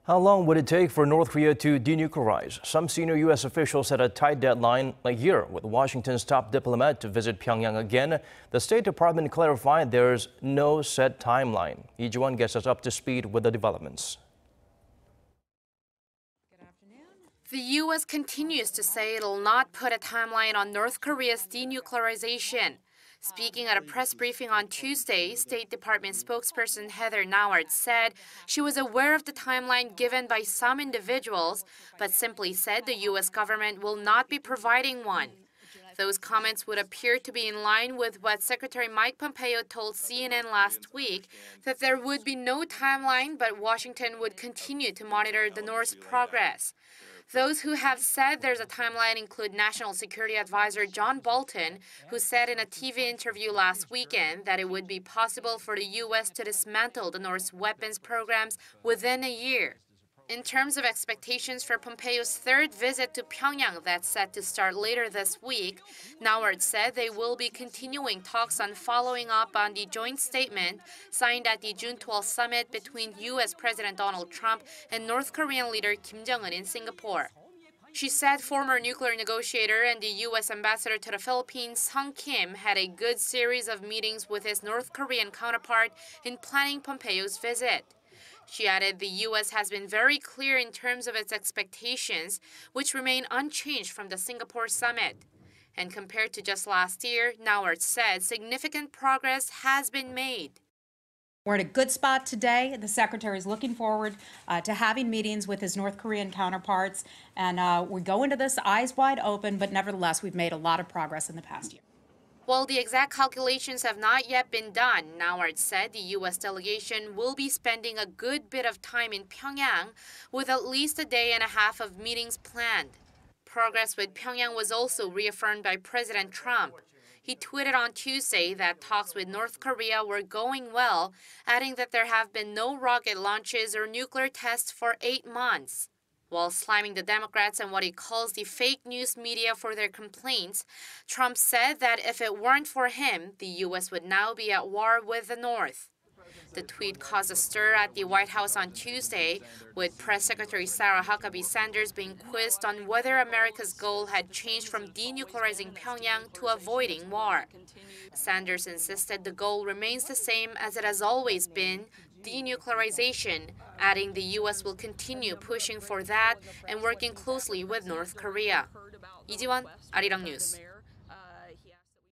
How long would it take for North Korea to denuclearize? Some senior U.S. officials set a tight deadline a year, with Washington's top diplomat to visit Pyongyang again. The State Department clarified there's no set timeline. Lee Ji-won gets us up to speed with the developments. The U.S. continues to say it'll not put a timeline on North Korea's denuclearization. Speaking at a press briefing on Tuesday, State Department Spokesperson Heather Nauert said she was aware of the timeline given by some individuals, but simply said the U.S. government will not be providing one. Those comments would appear to be in line with what Secretary Mike Pompeo told CNN last week, that there would be no timeline, but Washington would continue to monitor the North's progress. Those who have said there's a timeline include National Security Advisor John Bolton, who said in a TV interview last weekend that it would be possible for the U.S. to dismantle the North's weapons programs within a year. In terms of expectations for Pompeo's third visit to Pyongyang that's set to start later this week, Nauert said they will be continuing talks on following up on the joint statement signed at the June 12 summit between U.S. President Donald Trump and North Korean leader Kim Jong-un in Singapore. She said former nuclear negotiator and the U.S. ambassador to the Philippines, Sung Kim, had a good series of meetings with his North Korean counterpart in planning Pompeo's visit. She added the U.S. has been very clear in terms of its expectations, which remain unchanged from the Singapore summit. And compared to just last year, Nauert said significant progress has been made. We're in a good spot today. The Secretary is looking forward to having meetings with his North Korean counterparts. And we go into this eyes wide open, but nevertheless, we've made a lot of progress in the past year. While the exact calculations have not yet been done, Nauert said the U.S. delegation will be spending a good bit of time in Pyongyang, with at least a day and a half of meetings planned. Progress with Pyongyang was also reaffirmed by President Trump. He tweeted on Tuesday that talks with North Korea were going well, adding that there have been no rocket launches or nuclear tests for 8 months. While slamming the Democrats and what he calls the fake news media for their complaints, Trump said that if it weren't for him, the U.S. would now be at war with the North. The tweet caused a stir at the White House on Tuesday, with Press Secretary Sarah Huckabee Sanders being quizzed on whether America's goal had changed from denuclearizing Pyongyang to avoiding war. Sanders insisted the goal remains the same as it has always been, denuclearization, adding the U.S. will continue pushing for that and working closely with North Korea. Lee Ji-won, Arirang News.